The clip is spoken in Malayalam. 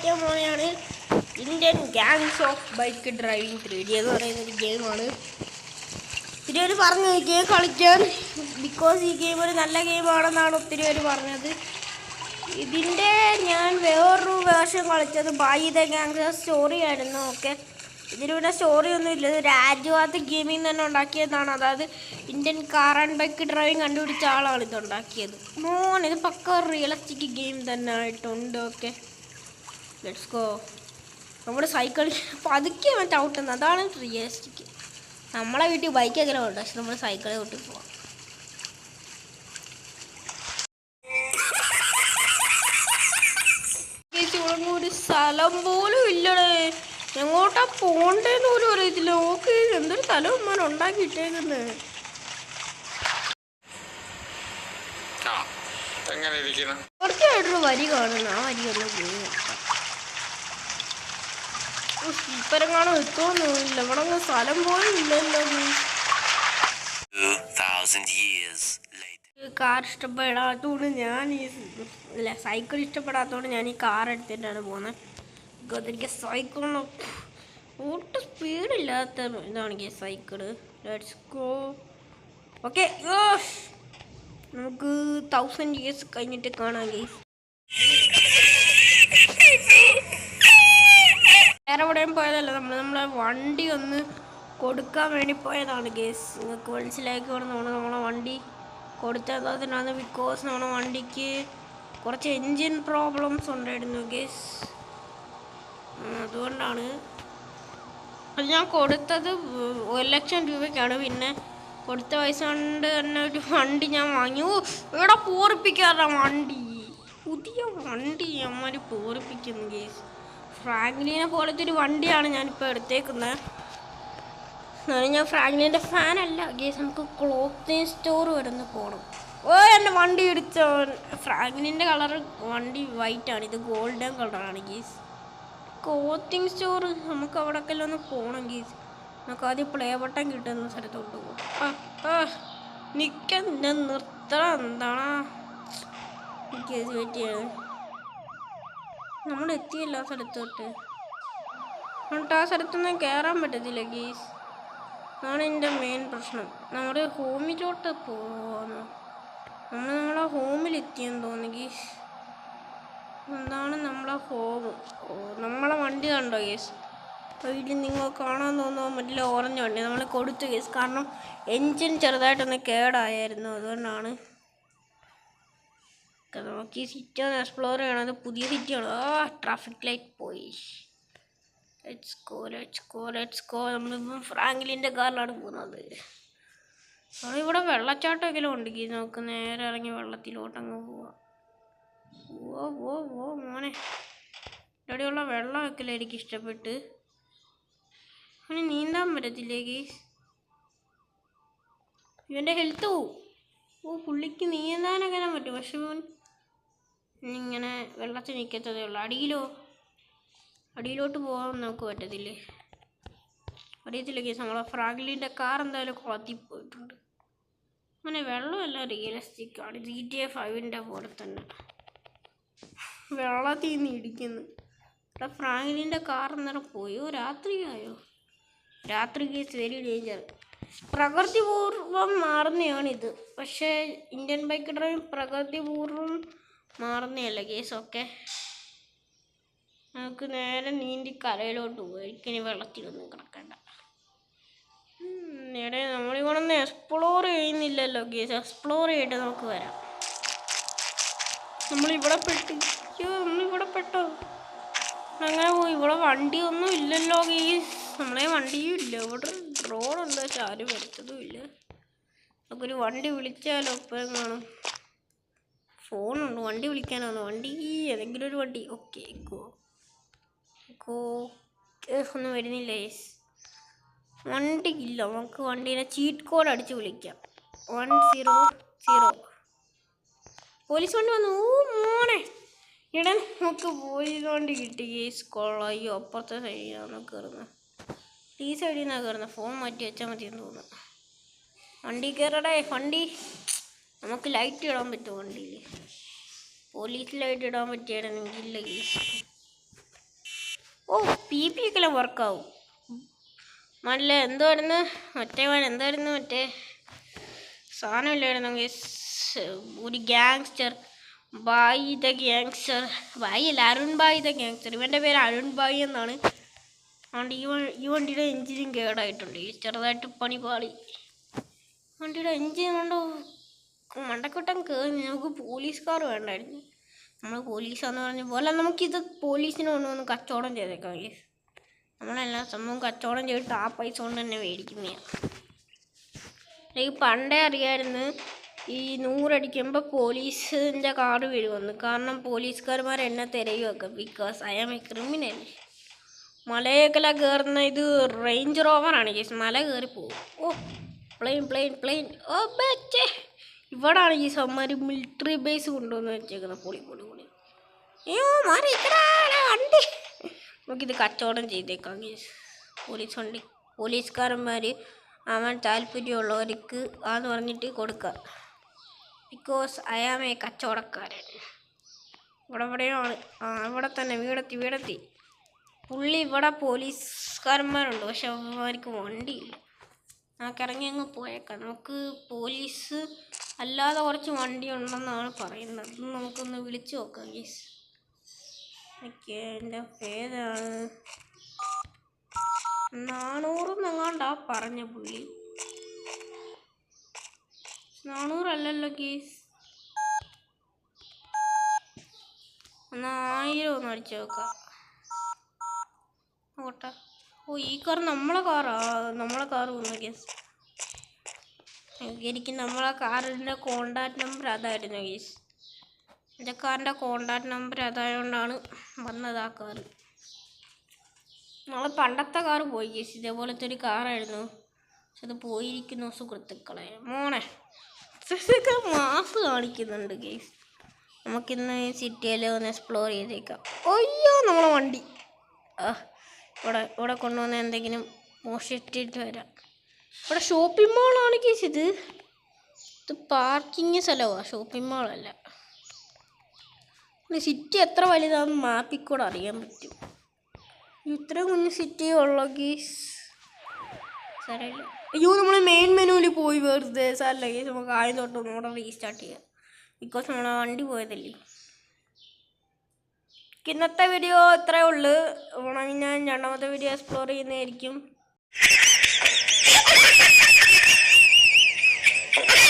കളിക്കാൻ പോവുകയാണ് Indian gangs of bike driving 3D എന്ന് പറയുന്നൊരു ഗെയിമാണ്. ഒത്തിരി പേര് പറഞ്ഞു ഈ ഗെയിം കളിക്കാൻ, ബിക്കോസ് ഈ ഗെയിം ഒരു നല്ല ഗെയിമാണെന്നാണ് ഒത്തിരി പേര് പറഞ്ഞത്. ഇതിൻ്റെ ഞാൻ വേറൊരു വേർഷൻ കളിച്ചത് ബൈ ദ ഗാങ്സ് സ്റ്റോറി ആയിരുന്നു. ഓക്കെ, ഇതിലൂടെ സ്റ്റോറി ഒന്നും ഇല്ല, ഇത് രാജ്വാദ് ഗെയിമിംഗ് തന്നെ ഉണ്ടാക്കിയതാണ്. അതായത് Indian car and bike driving കണ്ടുപിടിച്ച ആളാണ് ഇത് ഉണ്ടാക്കിയത്. ഇത് പക്ക റിയലിസ്റ്റിക് ഗെയിം തന്നെ ആയിട്ടുണ്ട്. Okay, let's go. നമ്മുടെ സൈക്കിൾ പതുക്കെ ചവിട്ടുന്നത്, അതാണ് റിയലിസ്റ്റിക്. നമ്മളെ വീട്ടിൽ ബൈക്ക് എങ്ങനെ ഉണ്ട്, പക്ഷെ നമ്മൾ സൈക്കിളിൽ കൂട്ടി പോവാം. ഒരു സ്ഥലം പോലും ഇല്ലടേ, എങ്ങോട്ടാ പോണ്ടേന്ന് പോലും അറിയത്തില്ല. ഓക്കെ, എന്തൊരു സ്ഥലം ഉമ്മാൻ ഉണ്ടാക്കിയിട്ടേക്കുന്നത്. കുറച്ചായിട്ടൊരു വരി കാണുന്നു, ആ വരി ഒന്ന് പോയി ഇപ്പരങ്ങാണോ എത്തുമെന്നില്ല. ഇവിടെ സ്ഥലം പോലും ഇല്ലല്ലോ. കാർ ഇഷ്ടപ്പെടാത്തതുകൊണ്ട് ഞാൻ സൈക്കിൾ ഇഷ്ടപ്പെടാത്തതുകൊണ്ട് ഞാൻ ഈ കാർ എടുത്തിട്ടാണ് പോകുന്നത്. എനിക്ക് സൈക്കിളിന് ഒട്ടും സ്പീഡില്ലാത്ത ഇതാണ് സൈക്കിള്. Let's go. ഓക്കെ, നമുക്ക് 1000 years കഴിഞ്ഞിട്ട് കാണാം ഗെയ്സ്. വേറെ എവിടെയും പോയതല്ല, നമ്മളെ വണ്ടി ഒന്ന് കൊടുക്കാൻ വേണ്ടി പോയതാണ് ഗെയ്സ്. നിങ്ങൾക്ക് മനസ്സിലാക്കിക്കൊണ്ട് നമ്മളെ വണ്ടി കൊടുത്തതിനാണ്, ബിക്കോസ് നമ്മുടെ വണ്ടിക്ക് കുറച്ച് എൻജിൻ പ്രോബ്ലംസ് ഉണ്ടായിരുന്നു ഗെയ്സ്. അതുകൊണ്ടാണ് അത് ഞാൻ കൊടുത്തത് 1,00,000 രൂപയ്ക്കാണ്. പിന്നെ കൊടുത്ത പൈസ കൊണ്ട് തന്നെ ഒരു വണ്ടി ഞാൻ വാങ്ങി. ഇവിടെ പൂറിപ്പിക്കാറാ വണ്ടി, പുതിയ വണ്ടി അമ്മമാർ പൂറിപ്പിക്കുന്നു ഗെയ്സ്. ഫ്രാങ്ക്ലിനെ പോലത്തെ ഒരു വണ്ടിയാണ് ഞാനിപ്പോൾ എടുത്തേക്കുന്നത്. ഞാൻ ഫ്രാങ്ക്ലിൻ്റെ ഫാനല്ല ഗെയ്സ്. നമുക്ക് ക്ലോത്തിങ് സ്റ്റോർ വരുന്ന പോകണം. എൻ്റെ വണ്ടി ഇടിച്ച ഫ്രാങ്ക്ലിൻ്റെ കളർ വണ്ടി വൈറ്റ് ആണ്, ഇത് ഗോൾഡൻ കളറാണ് ഗെയ്സ്. ക്ലോത്തിങ് സ്റ്റോർ നമുക്ക് അവിടെയൊക്കെ ഒന്ന് പോകണം ഗെയ്സ്. നമുക്ക് ആദ്യം പ്ലേ ബട്ടൺ കിട്ടുന്ന സ്ഥലത്തോട്ട് പോകും. നിൽക്കുന്ന നിർത്തണം, എന്താണ് ഗെയ്സ്, വെയിറ്റ് ചെയ്യണം. നമ്മൾ എത്തിയല്ല ആ സ്ഥലത്തോട്ട്, എന്നിട്ട് ആ സ്ഥലത്തൊന്നും കയറാൻ പറ്റത്തില്ല ഗെയ്സ്. അതാണ് എൻ്റെ മെയിൻ പ്രശ്നം. നമ്മുടെ ഹോമിലോട്ട് പോകാമെന്ന്, നമ്മളെ ഹോമിലെത്തിയെന്ന് തോന്നി ഗെയ്സ്. എന്താണ് നമ്മളെ ഹോം? നമ്മളെ വണ്ടി കണ്ടോ ഗെയ്സ്? വീട്ടിൽ നിങ്ങൾ കാണാൻ തോന്നുമ്പോൾ മറ്റേ ഓറഞ്ച് വണ്ടി നമ്മൾ കൊടുത്തു ഗെയ്സ്. കാരണം എൻജിൻ ചെറുതായിട്ടൊന്ന് കേടായിരുന്നു, അതുകൊണ്ടാണ്. നമുക്ക് ഈ സിറ്റി ഒന്ന് എക്സ്പ്ലോർ ചെയ്യണം. അത് പുതിയ സിറ്റിയാണ്. ട്രാഫിക് ലൈറ്റ് പോയി. Let's go. നമ്മളിപ്പം ഫ്രാങ്ക്ലിൻ്റെ കാറിലാണ് പോകുന്നത്. ഇവിടെ വെള്ളച്ചാട്ടമൊക്കെ ഉണ്ട് ഗെയ്സ്. നമുക്ക് നേരെ ഇറങ്ങി വെള്ളത്തിലോട്ടങ്ങ് പോവാം. ഓ മോനെ, ഇവിടെയുള്ള വെള്ളമൊക്കെ എനിക്ക് ഇഷ്ടപ്പെട്ട്. അവന് നീന്താൻ പറ്റത്തില്ലേ ഗെയ്സ്? ഇവൻ്റെ ഹെൽത്ത് പോവും. പുള്ളിക്ക് നീന്താനൊക്കെ പറ്റും, പക്ഷെ ഇങ്ങനെ വെള്ളത്തിൽ നിൽക്കത്തതേ ഉള്ളൂ. അടിയിലോട്ട് പോകാൻ നമുക്ക് പറ്റത്തില്ലേ? അറിയത്തില്ല ഗെയ്സ്. നമ്മളെ ഫ്രാങ്ക്ലിൻ്റെ കാർ എന്തായാലും കുളത്തിൽ പോയിട്ടുണ്ട്. അങ്ങനെ വെള്ളമല്ല, റിയലിസ്റ്റിക് ആണ്. GTA 5 പോലെ തന്നെ വെള്ളത്തിൽ നിന്ന് ഇടിക്കുന്നു. ഇവിടെ ഫ്രാങ്ക്ലിൻ്റെ കാർ അന്നേരം പോയോ? രാത്രിയായോ? രാത്രി ഗെയ്സ് വെരി ഡേഞ്ചർ. പ്രകൃതിപൂർവം മാറുന്നതാണിത്, പക്ഷേ ഇന്ത്യൻ ബൈക്ക് ഡ്രൈവിംഗ് പ്രകൃതിപൂർവം മാറുന്നതല്ല ഗെയ്സ്. ഓക്കെ, നമുക്ക് നേരെ നീന്തി കരയിലോട്ട് പോയി. എനിക്കിനി വെള്ളത്തിലൊന്നും കിടക്കണ്ട. നേരെ നമ്മളിവിടെ ഒന്ന് എക്സ്പ്ലോർ ചെയ്യുന്നില്ലല്ലോ ഗെയ്സ്. എക്സ്പ്ലോർ ചെയ്തിട്ട് നമുക്ക് വരാം. നമ്മളിവിടെ പെട്ടോ? അങ്ങനെ പോയി. ഇവിടെ വണ്ടിയൊന്നും ഇല്ലല്ലോ ഗെയ്സ്. നമ്മളെ വണ്ടിയും ഇല്ല. ഇവിടെ റോഡുണ്ട്, പക്ഷെ ആരും വരുത്തതും ഇല്ല. നമുക്കൊരു വണ്ടി വിളിച്ചാലോ? ഇപ്പം കാണും. ഫോണുണ്ട്, വണ്ടി വിളിക്കാനാണ്. വണ്ടി ഏതെങ്കിലും ഒരു വണ്ടി. ഓക്കെ, ഒന്നും വരുന്നില്ല ഗെയ്സ്. വണ്ടി ഇല്ല. നമുക്ക് വണ്ടീനെ ചീറ്റ് കോഡ് അടിച്ച് വിളിക്കാം. 100. പോലീസ് വണ്ടി വന്നു. മോനെ, ഇവിടെ നമുക്ക് പോലീസ് വണ്ടി കിട്ടി ഗെയ്സ്. കൊള്ളായോ, അപ്പുറത്തെ സൈഡിലാണ് കയറുന്നത്. ഈ സൈഡിൽ നിന്നാണ് കയറുന്നത്. ഫോൺ മാറ്റി വെച്ചാൽ മതിയെന്ന് തോന്നുന്നു. വണ്ടി കയറടേ. വണ്ടി നമുക്ക് ലൈറ്റ് ഇടാൻ പറ്റുമോ വണ്ടിയിൽ? പോലീസ് ലൈറ്റ് ഇടാൻ പറ്റിയാണെങ്കില്ല ഗെയ്സ്. ഓ PP ഒക്കെ വർക്കാവും. നല്ല എന്തായിരുന്നു മറ്റേ സാധനമില്ലായിരുന്നു ഗൈസ്, ഒരു ഗ്യാങ്സ്റ്റർ ബായി ദ ഗ്യാങ്സ്റ്റർ. ബായി അല്ല, അരുൺ ബായി ദ ഗ്യാങ്സ്റ്റർ. ഇവൻ്റെ പേര് അരുൺ ബായി എന്നാണ്. അതുകൊണ്ട് ഈ വണ്ടിയുടെ എൻജിനും കേടായിട്ടുണ്ട്, ചെറുതായിട്ട് പണി പാളി. വണ്ടിയുടെ എൻജിൻ കൊണ്ടോ മണ്ടക്കൊട്ടം കയറി. നമുക്ക് പോലീസുകാർ വേണ്ടായിരുന്നു. നമ്മൾ പോലീസാന്ന് പറഞ്ഞ പോലെ നമുക്കിത് പോലീസിനെ കൊണ്ടുവന്ന് കച്ചവടം ചെയ്തേക്കാം ഗൈസ്. നമ്മളെല്ലാ സംഭവം കച്ചവടം ചെയ്തിട്ട് ആ പൈസ കൊണ്ട് തന്നെ മേടിക്കുന്നതാണ്. എനിക്ക് പണ്ടേ അറിയാമായിരുന്നു ഈ 100 അടിക്കുമ്പോൾ പോലീസിൻ്റെ കാർഡ് വീഴുമെന്ന്. കാരണം പോലീസുകാരന്മാർ എന്നെ തിരയുമൊക്കെ, because I am a criminal. മലയൊക്കെ കയറുന്ന ഇത് റേഞ്ച് റോവറാണ് ഗൈസ്, മല കയറി പോകും. ഓ പ്ലെയിൻ ഓ ബേച്ചേ, ഇവിടാണ് ഈ സമ്മർ മിലിറ്ററി ബേസ് കൊണ്ടുവന്ന് വെച്ചേക്കുന്നത്. പൊളി അയ്യോ മാറി വണ്ടി. നമുക്കിത് കച്ചവടം ചെയ്തേക്കാം ഗൈസ്. പോലീസ് വണ്ടി പോലീസുകാരന്മാർ അവൻ താല്പര്യമുള്ളവർക്ക് ആന്ന് പറഞ്ഞിട്ട് കൊടുക്കാം. ബിക്കോസ് ഐ ആം എ കച്ചവടക്കാരൻ. ഇവിടെയാണ് ഇവിടെ തന്നെ വീടെത്തി. പുള്ളി ഇവിടെ പോലീസുകാരന്മാരുണ്ട്, പക്ഷെ അവന്മാർക്ക് വണ്ടിയില്ല. നമുക്ക് ഇറങ്ങി അങ്ങ് പോയേക്കാം. നമുക്ക് പോലീസ് അല്ലാതെ കുറച്ച് വണ്ടി ഉണ്ടെന്നാണ് പറയുന്നത്. നമുക്കൊന്ന് വിളിച്ചു നോക്കാം ഗീസ്. ഓക്കെ, എൻ്റെ പേരാണ് 400 പറഞ്ഞ പുള്ളി. 400 അല്ലല്ലോ ഗീസ്, 1000 ഒന്ന് അടിച്ചു നോക്കാം. ഓട്ടെ. ഓ ഈ കാർ നമ്മളെ കാറ് വന്നു ഗീസ്. എനിക്ക് നമ്മളെ കാറിൻ്റെ കോണ്ടാക്ട് നമ്പർ അതായിരുന്നു ഗീസ്. എൻ്റെ കാറിൻ്റെ കോണ്ടാക്ട് നമ്പർ അതായതുകൊണ്ടാണ് വന്നത് ആ കാറ്. നമ്മളെ പണ്ടത്തെ കാറ് പോയി ഗീസ്. ഇതേപോലത്തെ ഒരു കാറായിരുന്നു, പക്ഷെ അത് പോയിരിക്കുന്നു സുഹൃത്തുക്കളെ. മോനെ മാസ് കാണിക്കുന്നുണ്ട് ഗീസ്. നമുക്കിന്ന് സിറ്റിയിൽ ഒന്ന് എക്സ്പ്ലോർ ചെയ്തേക്കാം. അയ്യോ നമ്മളെ വണ്ടി ഇവിടെ കൊണ്ടുവന്ന് എന്തെങ്കിലും മോഷ്ടിച്ചിട്ട് വരാം. ഇവിടെ ഷോപ്പിംഗ് മാളാണ് ഗീസ്. ഇത് പാർക്കിങ് സ്ഥലമാണ്, ഷോപ്പിംഗ് മാളല്ല. സിറ്റി എത്ര വലുതാണെന്ന് മാപ്പിൽ കൂടെ അറിയാൻ പറ്റും. ഇത്രയും കുഞ്ഞ് സിറ്റി ഉള്ള ഗീസ് സാരമില്ല. അയ്യോ നമ്മൾ മെയിൻ മെനുവിൽ പോയി വെറുതെ. സാരമില്ല ഗീസ്, നമുക്ക് ആദ്യം തൊട്ട് ഒന്നുകൂടെ റീസ്റ്റാർട്ട് ചെയ്യാം. ബിക്കോസ് നമ്മളെ വണ്ടി പോയതല്ലേ. ഇന്നത്തെ വീഡിയോ ഇത്രയേ ഉള്ളൂ. ഞാൻ രണ്ടാമത്തെ വീഡിയോ എക്സ്പ്ലോർ ചെയ്യുന്നതായിരിക്കും.